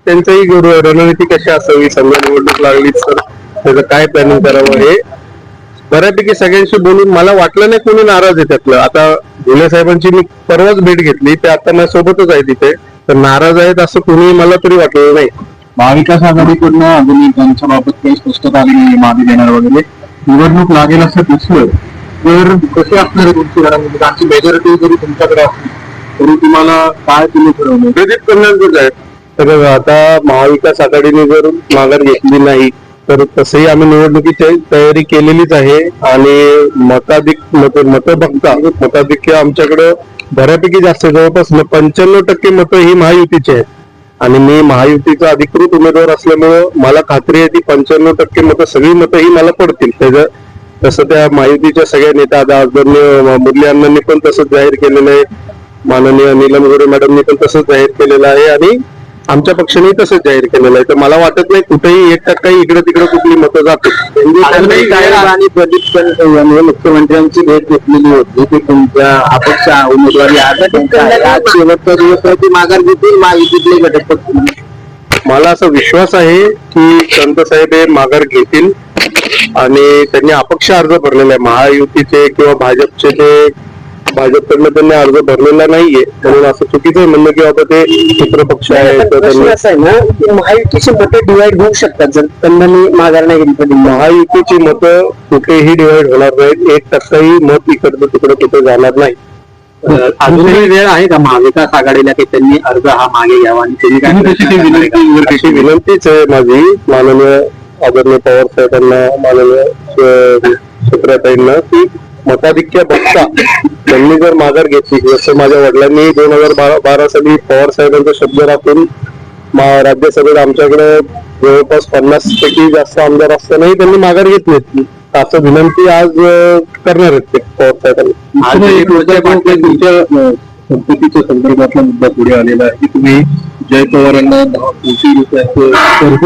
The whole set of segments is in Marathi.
त्यांचंही रणनीती कशी असावी, समजा निवडणूक लागलीच तर त्याचं काय प्लॅनिंग करावं हे बऱ्यापैकी सगळ्यांशी बोलून मला वाटलं नाही कोणी नाराज आहे त्यातलं. आता भुले साहेबांची मी परवाच भेट घेतली, ते आता माझ्या सोबतच आहे तिथे, तर नाराज आहेत असं कोणी मला तरी वाटलं नाही. महाविकास आघाडीकडनं अजूनही त्यांच्या बाबत काही स्पष्टता आली नाही, मागे देणार वगैरे. निवडणूक लागेल असं दिसलं तर कसे असणार आहे तुमची रणनीती? त्यांची मेजॉरिटी जरी तुमच्याकडे असली तरी तुम्हाला काय तुम्ही ठरवलं? विरोधित करण्याचंच आहे. तर आता महाविकास आघाडीने जर माघार घेतली नाही तर तसंही आम्ही निवडणुकीची तयारी केलेलीच आहे आणि मताधिक्य आमच्याकडं बऱ्यापैकी जास्त, जवळपास 95% मतं ही महायुतीची आहेत आणि मी महायुतीचा अधिकृत उमेदवार असल्यामुळं मला खात्री आहे ती 95% मतं, सगळी मतं ही मला पडतील. त्याचं तसं त्या महायुतीच्या सगळ्या नेता आदरणीय मुरली अण्णांनी पण तसंच जाहीर केलेलं आहे, माननीय नीलम गोरे मॅडमनी पण तसंच जाहीर केलेलं आहे आणि आमच्या पक्षाने तसंच जाहीर केलेलं आहे. तर मला वाटत नाही कुठेही 1% इकडे तिकडे कुठली मतं जातील. आणि प्रदीप यांनी मुख्यमंत्र्यांची भेट घेतलेली होती, ते तुमच्या अपक्ष उमेदवारी शेवटचा दिवस माघार घेतील महायुतीतले घटक पक्ष. मला असा विश्वास आहे की संतसाहेब हे माघार घेतील आणि त्यांनी अपक्ष अर्ज भरलेला आहे. महायुतीचे किंवा भाजपचे ते भाजपकडनं त्यांनी अर्ज भरलेला नाहीये, म्हणून असं चुकीचं आहे म्हणणं की बाबा ते मित्र पक्ष आहे. असं आहे ना की महायुतीची मतं डिवाइड होऊ शकतात जर त्यांना माघार नाही घेतली. महायुतीची मतं कुठेही डिवाइड होणार नाहीत, 1%ही मत इकडचं तिकडे कुठे जाणार नाही. अजूनही वेळ आहे का महाविकास आघाडीला की त्यांनी अर्ज हा मागे घ्यावा आणि तशी विनंतीच आहे माझी माननीय आदरणीय पवार साहेबांना, माननीय सुप्रियाताईंना की मताधिक्य बघता त्यांनी जर माघार घेतली, जसं माझ्या वडिलांनी 2012 साली पवार साहेबांचा शब्द राखून राज्यसभेत आमच्याकडे जवळपास 50% जास्त आमदार असतानाही त्यांनी माघार घेतली, असं विनंती आज करणार आहेत ते पवार साहेबांनी. संपत्तीच्या संदर्भातला मुद्दा पुढे आलेला आहे की तुम्ही जय पवार यांना 10 कोटी रुपयाचं कर्ज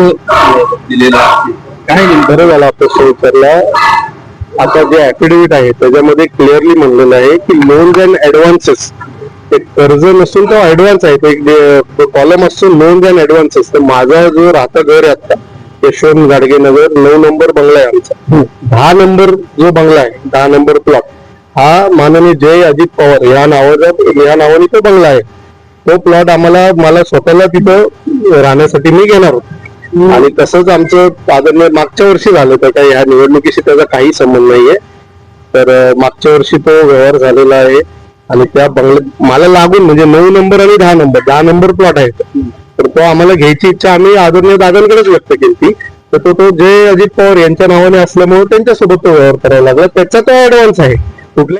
दिलेलं आहे. काय नाही, बरं झालं प्रश्न विचारला. आता जे ऍफिडेव्हिट आहे त्याच्यामध्ये क्लिअरली म्हणलेलं आहे की लोन्स अँड ऍडव्हान्सेस, ते कर्ज नसून तो ऍडव्हान्स आहे, तो एक कॉलम असतो लोन्स अँड ऍडव्हान्सेस. तर माझा जो राहता घर आहे आता यशवंत गाडगे नगर 9 नंबर बंगला आहे आमचा, 10 नंबर जो बंगला आहे, 10 नंबर प्लॉट हा माननीय जय अजित पवार या नावाने तो बंगला आहे. तो प्लॉट मला स्वतःला तिथं राहण्यासाठी मी घेणार होतो आणि तसंच आमचं आदरणीय मागच्या वर्षी झालं होतं, काही ह्या निवडणुकीशी त्याचा काही संबंध नाहीये. तर मागच्या वर्षी तो व्यवहार झालेला आहे आणि त्या बंगल्यात मला लागून म्हणजे 9 नंबर आणि 10 नंबर प्लॉट आहे. तर तो आम्हाला घ्यायची इच्छा आम्ही आदरणीय दादांकडेच व्यक्त केली. तर तो जय अजित पवार यांच्या नावाने असल्यामुळे त्यांच्यासोबत तो व्यवहार करावा लागला, त्याचा तो ऍडव्हान्स आहे. कुठल्या